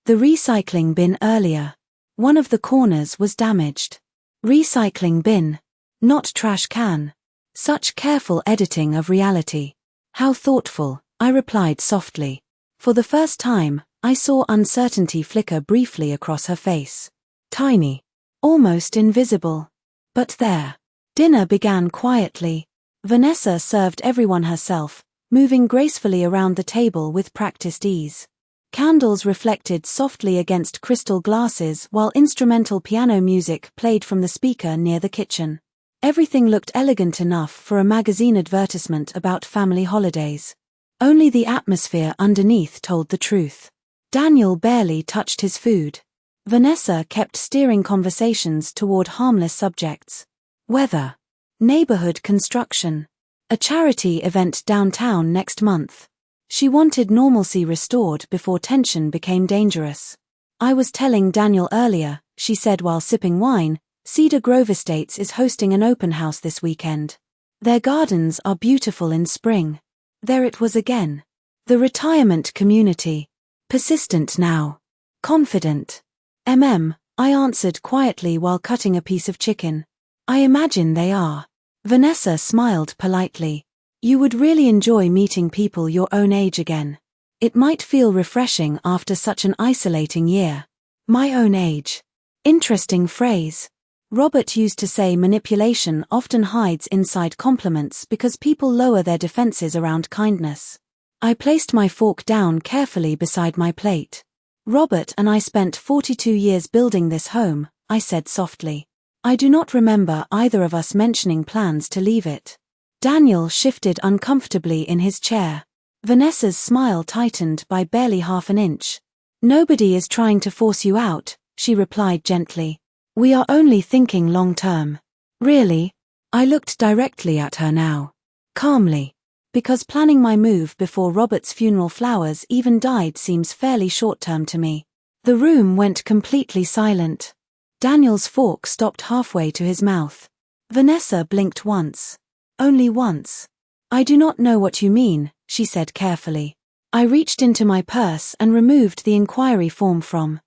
the recycling bin earlier. One of the corners was damaged." Recycling bin. Not trash can. Such careful editing of reality. "How thoughtful," I replied softly. For the first time, I saw uncertainty flicker briefly across her face. Tiny. Almost invisible. But there. Dinner began quietly. Vanessa served everyone herself, moving gracefully around the table with practiced ease. Candles reflected softly against crystal glasses while instrumental piano music played from the speaker near the kitchen. Everything looked elegant enough for a magazine advertisement about family holidays. Only the atmosphere underneath told the truth. Daniel barely touched his food. Vanessa kept steering conversations toward harmless subjects. Weather. Neighborhood construction. A charity event downtown next month. She wanted normalcy restored before tension became dangerous. "I was telling Daniel earlier," she said while sipping wine, "Cedar Grove Estates is hosting an open house this weekend. Their gardens are beautiful in spring." There it was again. The retirement community. Persistent now. Confident. I answered quietly while cutting a piece of chicken. "I imagine they are." Vanessa smiled politely. "You would really enjoy meeting people your own age again. It might feel refreshing after such an isolating year." My own age. Interesting phrase. Robert used to say manipulation often hides inside compliments because people lower their defenses around kindness. I placed my fork down carefully beside my plate. "Robert and I spent 42 years building this home," I said softly. "I do not remember either of us mentioning plans to leave it." Daniel shifted uncomfortably in his chair. Vanessa's smile tightened by barely half an inch. "Nobody is trying to force you out," she replied gently. "We are only thinking long term." "Really?" I looked directly at her now. Calmly. Because planning my move before Robert's funeral flowers even died seems fairly short-term to me. The room went completely silent. Daniel's fork stopped halfway to his mouth. Vanessa blinked once. Only once. "I do not know what you mean," she said carefully. I reached into my purse and removed the inquiry form from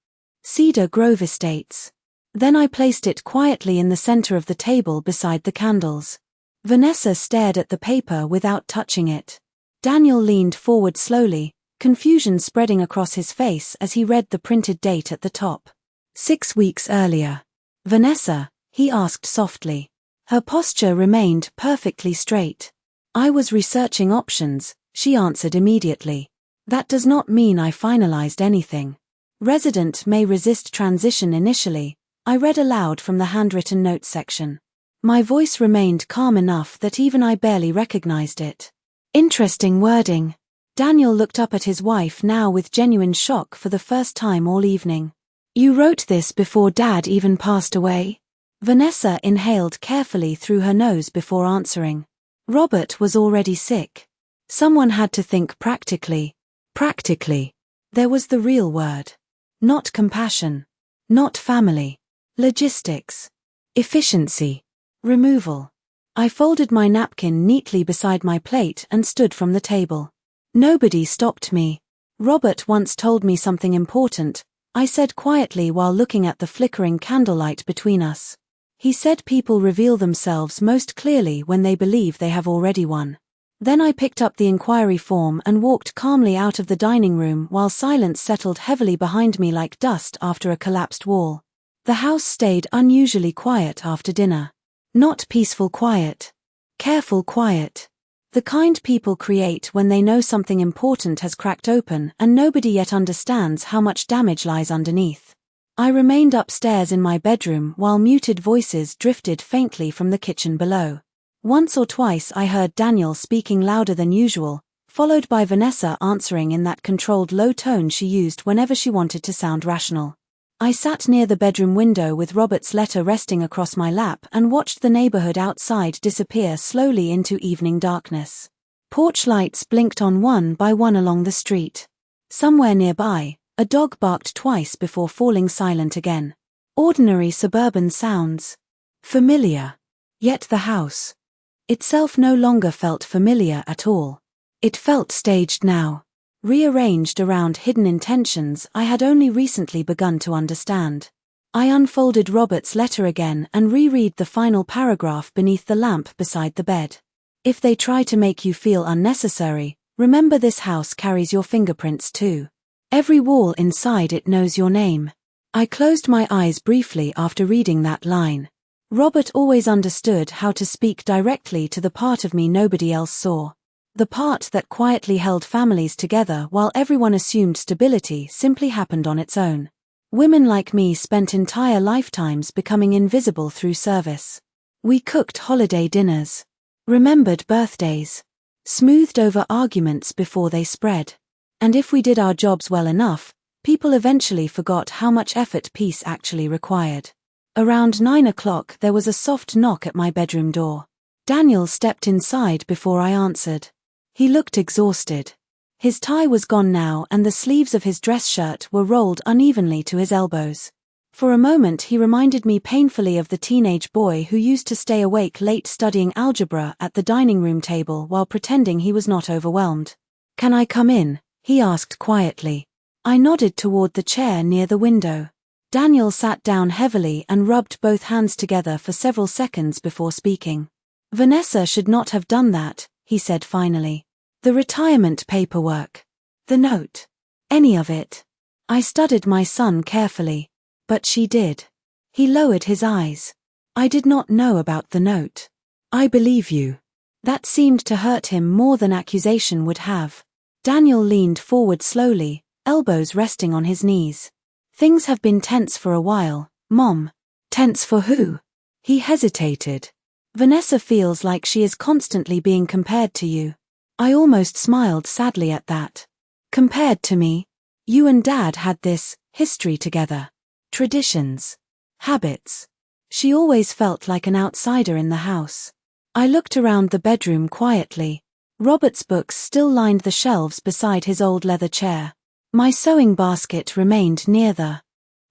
Cedar Grove Estates. Then I placed it quietly in the center of the table beside the candles. Vanessa stared at the paper without touching it. Daniel leaned forward slowly, confusion spreading across his face as he read the printed date at the top. 6 weeks earlier. "Vanessa?" he asked softly. Her posture remained perfectly straight. "I was researching options," she answered immediately. "That does not mean I finalized anything. Resident may resist transition initially," I read aloud from the handwritten notes section. My voice remained calm enough that even I barely recognized it. Interesting wording. Daniel looked up at his wife now with genuine shock for the first time all evening. "You wrote this before Dad even passed away?" Vanessa inhaled carefully through her nose before answering. "Robert was already sick. Someone had to think practically." Practically. There was the real word. Not compassion. Not family. Logistics. Efficiency. Removal. I folded my napkin neatly beside my plate and stood from the table. Nobody stopped me. "Robert once told me something important," I said quietly while looking at the flickering candlelight between us. "He said people reveal themselves most clearly when they believe they have already won." Then I picked up the inquiry form and walked calmly out of the dining room while silence settled heavily behind me like dust after a collapsed wall. The house stayed unusually quiet after dinner. Not peaceful quiet. Careful quiet. The kind people create when they know something important has cracked open and nobody yet understands how much damage lies underneath. I remained upstairs in my bedroom while muted voices drifted faintly from the kitchen below. Once or twice I heard Daniel speaking louder than usual, followed by Vanessa answering in that controlled low tone she used whenever she wanted to sound rational. I sat near the bedroom window with Robert's letter resting across my lap and watched the neighborhood outside disappear slowly into evening darkness. Porch lights blinked on one by one along the street. Somewhere nearby, a dog barked twice before falling silent again. Ordinary suburban sounds. Familiar. Yet the house itself no longer felt familiar at all. It felt staged now, rearranged around hidden intentions I had only recently begun to understand. I unfolded Robert's letter again and reread the final paragraph beneath the lamp beside the bed. If they try to make you feel unnecessary, remember this house carries your fingerprints too. Every wall inside it knows your name. I closed my eyes briefly after reading that line. Robert always understood how to speak directly to the part of me nobody else saw. The part that quietly held families together while everyone assumed stability simply happened on its own. Women like me spent entire lifetimes becoming invisible through service. We cooked holiday dinners, remembered birthdays, smoothed over arguments before they spread. And if we did our jobs well enough, people eventually forgot how much effort peace actually required. Around 9 o'clock there was a soft knock at my bedroom door. Daniel stepped inside before I answered. He looked exhausted. His tie was gone now and the sleeves of his dress shirt were rolled unevenly to his elbows. For a moment he reminded me painfully of the teenage boy who used to stay awake late studying algebra at the dining room table while pretending he was not overwhelmed. "Can I come in?" he asked quietly. I nodded toward the chair near the window. Daniel sat down heavily and rubbed both hands together for several seconds before speaking. "Vanessa should not have done that," he said finally. "The retirement paperwork. The note. Any of it." I studied my son carefully. "But she did." He lowered his eyes. "I did not know about the note." "I believe you." That seemed to hurt him more than accusation would have. Daniel leaned forward slowly, elbows resting on his knees. "Things have been tense for a while, Mom." "Tense for who?" He hesitated. "Vanessa feels like she is constantly being compared to you." I almost smiled sadly at that. "Compared to me? You and Dad had this history together. Traditions. Habits. She always felt like an outsider in the house." I looked around the bedroom quietly. Robert's books still lined the shelves beside his old leather chair. My sewing basket remained near the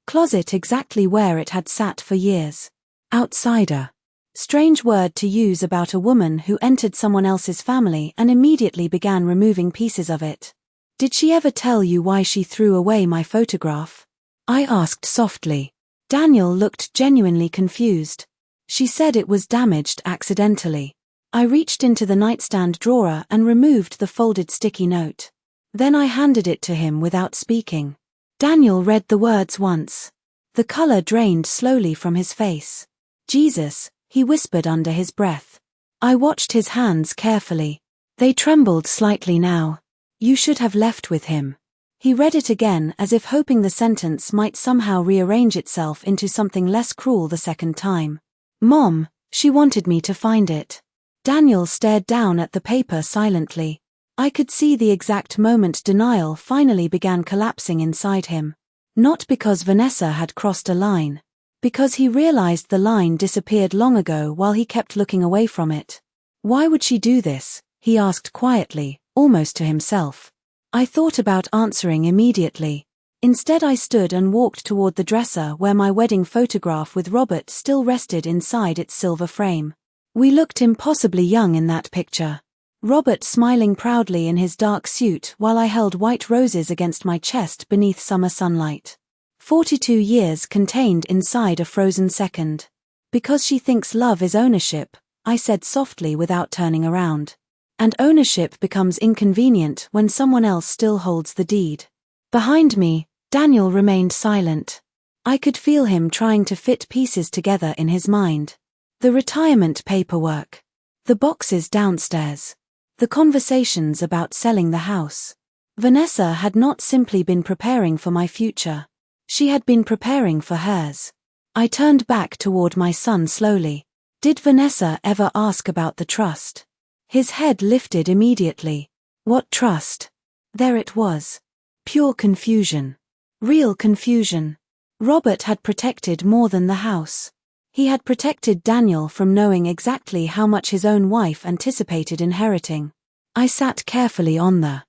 closet exactly where it had sat for years. Outsider. Strange word to use about a woman who entered someone else's family and immediately began removing pieces of it. "Did she ever tell you why she threw away my photograph?" I asked softly. Daniel looked genuinely confused. "She said it was damaged accidentally." I reached into the nightstand drawer and removed the folded sticky note. Then I handed it to him without speaking. Daniel read the words once. The color drained slowly from his face. "Jesus," he whispered under his breath. I watched his hands carefully. They trembled slightly now. "You should have left with him." He read it again as if hoping the sentence might somehow rearrange itself into something less cruel the second time. "Mom, she wanted me to find it." Daniel stared down at the paper silently. I could see the exact moment denial finally began collapsing inside him. Not because Vanessa had crossed a line. Because he realized the line disappeared long ago while he kept looking away from it. "Why would she do this?" he asked quietly, almost to himself. I thought about answering immediately. Instead I stood and walked toward the dresser where my wedding photograph with Robert still rested inside its silver frame. We looked impossibly young in that picture. Robert smiling proudly in his dark suit while I held white roses against my chest beneath summer sunlight. 42 years contained inside a frozen second. "Because she thinks love is ownership," I said softly without turning around. "And ownership becomes inconvenient when someone else still holds the deed." Behind me, Daniel remained silent. I could feel him trying to fit pieces together in his mind. The retirement paperwork. The boxes downstairs. The conversations about selling the house. Vanessa had not simply been preparing for my future. She had been preparing for hers. I turned back toward my son slowly. Did Vanessa ever ask about the trust? His head lifted immediately. What trust? There it was. Pure confusion. Real confusion. Robert had protected more than the house. He had protected Daniel from knowing exactly how much his own wife anticipated inheriting. I sat carefully on the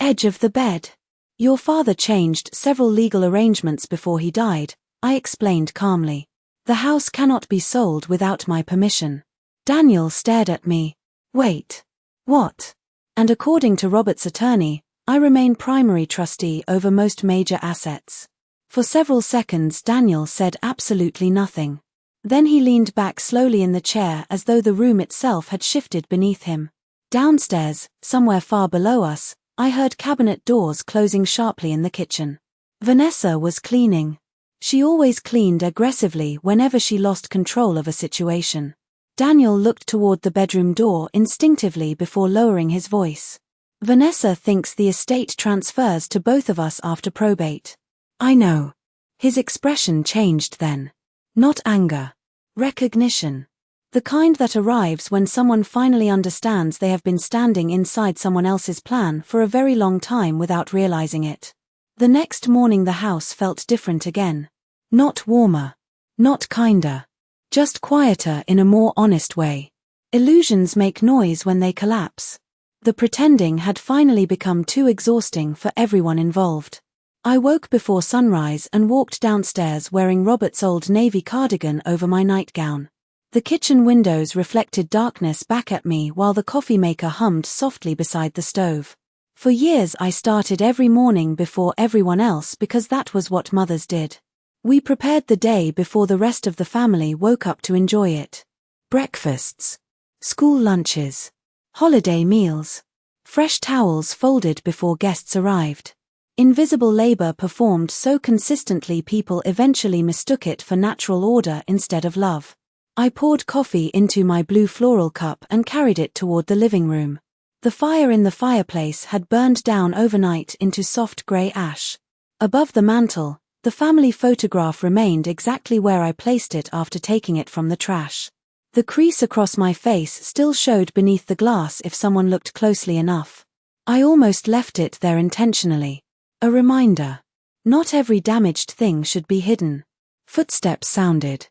edge of the bed. Your father changed several legal arrangements before he died, I explained calmly. The house cannot be sold without my permission. Daniel stared at me. Wait. What? And according to Robert's attorney, I remain primary trustee over most major assets. For several seconds Daniel said absolutely nothing. Then he leaned back slowly in the chair as though the room itself had shifted beneath him. Downstairs, somewhere far below us, I heard cabinet doors closing sharply in the kitchen. Vanessa was cleaning. She always cleaned aggressively whenever she lost control of a situation. Daniel looked toward the bedroom door instinctively before lowering his voice. Vanessa thinks the estate transfers to both of us after probate. I know. His expression changed then. Not anger. Recognition. The kind that arrives when someone finally understands they have been standing inside someone else's plan for a very long time without realizing it. The next morning the house felt different again. Not warmer. Not kinder. Just quieter in a more honest way. Illusions make noise when they collapse. The pretending had finally become too exhausting for everyone involved. I woke before sunrise and walked downstairs wearing Robert's old navy cardigan over my nightgown. The kitchen windows reflected darkness back at me while the coffee maker hummed softly beside the stove. For years I started every morning before everyone else because that was what mothers did. We prepared the day before the rest of the family woke up to enjoy it. Breakfasts. School lunches. Holiday meals. Fresh towels folded before guests arrived. Invisible labor performed so consistently people eventually mistook it for natural order instead of love. I poured coffee into my blue floral cup and carried it toward the living room. The fire in the fireplace had burned down overnight into soft gray ash. Above the mantel, the family photograph remained exactly where I placed it after taking it from the trash. The crease across my face still showed beneath the glass if someone looked closely enough. I almost left it there intentionally. A reminder. Not every damaged thing should be hidden. Footsteps sounded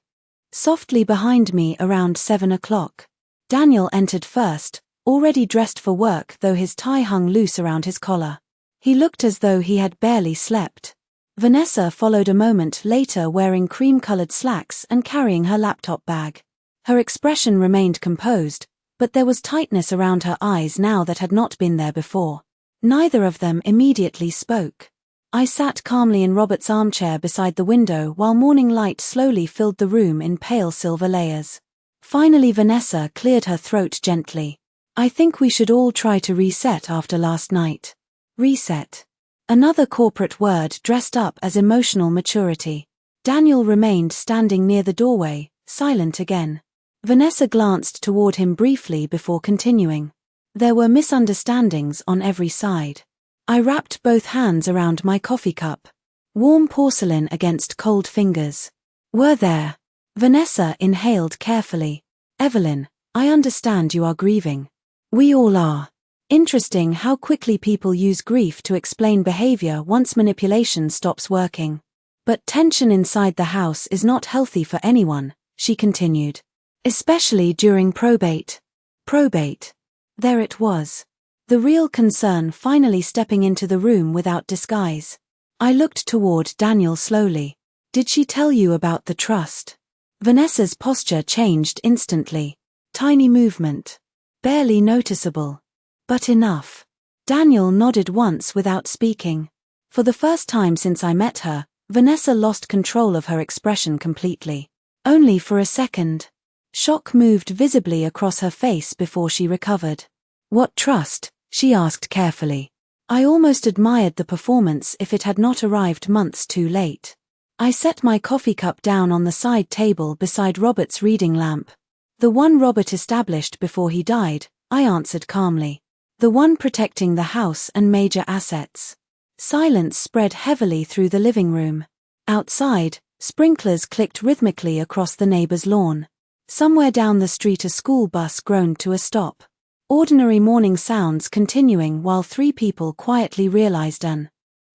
softly behind me around 7 o'clock. Daniel entered first, already dressed for work though his tie hung loose around his collar. He looked as though he had barely slept. Vanessa followed a moment later wearing cream-colored slacks and carrying her laptop bag. Her expression remained composed, but there was tightness around her eyes now that had not been there before. Neither of them immediately spoke. I sat calmly in Robert's armchair beside the window while morning light slowly filled the room in pale silver layers. Finally Vanessa cleared her throat gently. I think we should all try to reset after last night. Reset. Another corporate word dressed up as emotional maturity. Daniel remained standing near the doorway, silent again. Vanessa glanced toward him briefly before continuing. There were misunderstandings on every side. I wrapped both hands around my coffee cup. Warm porcelain against cold fingers. Were there? Vanessa inhaled carefully. Evelyn, I understand you are grieving. We all are. Interesting how quickly people use grief to explain behavior once manipulation stops working. But tension inside the house is not healthy for anyone, she continued. Especially during probate. Probate. There it was. The real concern finally stepping into the room without disguise. I looked toward Daniel slowly. Did she tell you about the trust? Vanessa's posture changed instantly. Tiny movement. Barely noticeable. But enough. Daniel nodded once without speaking. For the first time since I met her, Vanessa lost control of her expression completely. Only for a second. Shock moved visibly across her face before she recovered. What trust? She asked carefully. I almost admired the performance if it had not arrived months too late. I set my coffee cup down on the side table beside Robert's reading lamp. The one Robert established before he died, I answered calmly. The one protecting the house and major assets. Silence spread heavily through the living room. Outside, sprinklers clicked rhythmically across the neighbor's lawn. Somewhere down the street a school bus groaned to a stop. Ordinary morning sounds continuing while three people quietly realized an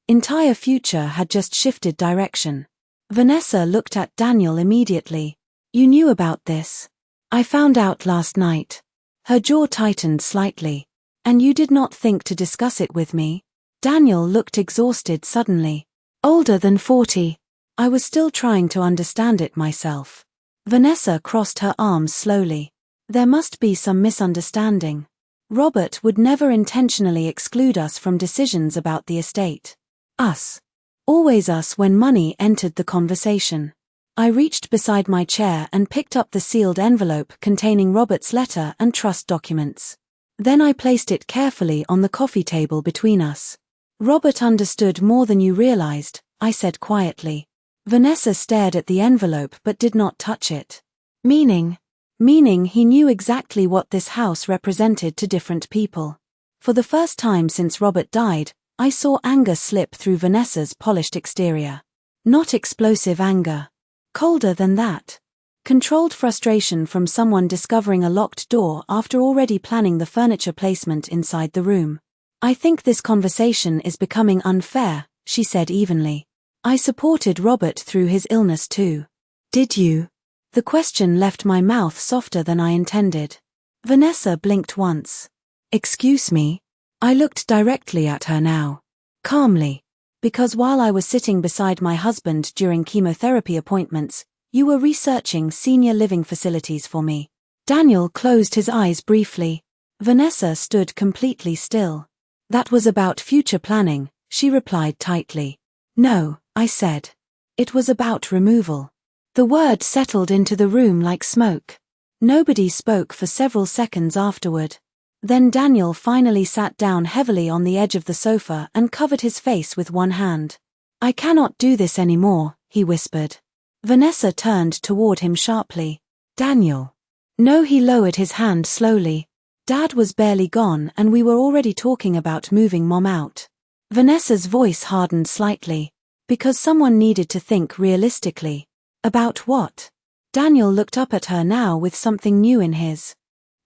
entire future had just shifted direction. Vanessa looked at Daniel immediately. "You knew about this?" "I found out last night." Her jaw tightened slightly. "And you did not think to discuss it with me?" Daniel looked exhausted suddenly. "Older than 40. I was still trying to understand it myself." Vanessa crossed her arms slowly. "There must be some misunderstanding. Robert would never intentionally exclude us from decisions about the estate. Us. Always us when money entered the conversation." I reached beside my chair and picked up the sealed envelope containing Robert's letter and trust documents. Then I placed it carefully on the coffee table between us. "Robert understood more than you realized," I said quietly. Vanessa stared at the envelope but did not touch it. "Meaning?" "Meaning he knew exactly what this house represented to different people." For the first time since Robert died, I saw anger slip through Vanessa's polished exterior. Not explosive anger. Colder than that. Controlled frustration from someone discovering a locked door after already planning the furniture placement inside the room. "I think this conversation is becoming unfair," she said evenly. "I supported Robert through his illness too." "Did you?" The question left my mouth softer than I intended. Vanessa blinked once. "Excuse me?" I looked directly at her now. Calmly. "Because while I was sitting beside my husband during chemotherapy appointments, you were researching senior living facilities for me." Daniel closed his eyes briefly. Vanessa stood completely still. "That was about future planning," she replied tightly. "No," I said. "It was about removal." The word settled into the room like smoke. Nobody spoke for several seconds afterward. Then Daniel finally sat down heavily on the edge of the sofa and covered his face with one hand. "I cannot do this anymore," he whispered. Vanessa turned toward him sharply. "Daniel." "No," he lowered his hand slowly. "Dad was barely gone and we were already talking about moving Mom out." Vanessa's voice hardened slightly. "Because someone needed to think realistically." "About what?" Daniel looked up at her now with something new in his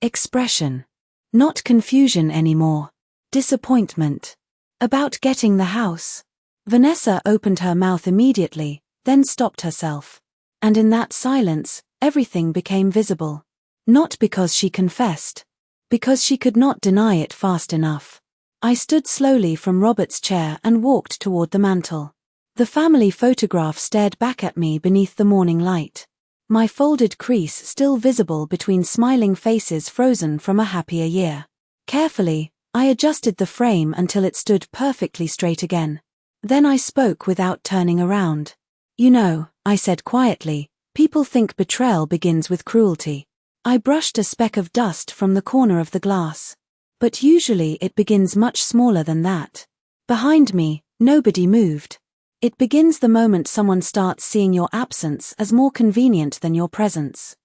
expression. Not confusion anymore. Disappointment. "About getting the house." Vanessa opened her mouth immediately, then stopped herself. And in that silence, everything became visible. Not because she confessed. Because she could not deny it fast enough. I stood slowly from Robert's chair and walked toward the mantel. The family photograph stared back at me beneath the morning light. My folded crease still visible between smiling faces frozen from a happier year. Carefully, I adjusted the frame until it stood perfectly straight again. Then I spoke without turning around. "You know," I said quietly, "people think betrayal begins with cruelty." I brushed a speck of dust from the corner of the glass. "But usually it begins much smaller than that." Behind me, nobody moved. "It begins the moment someone starts seeing your absence as more convenient than your presence."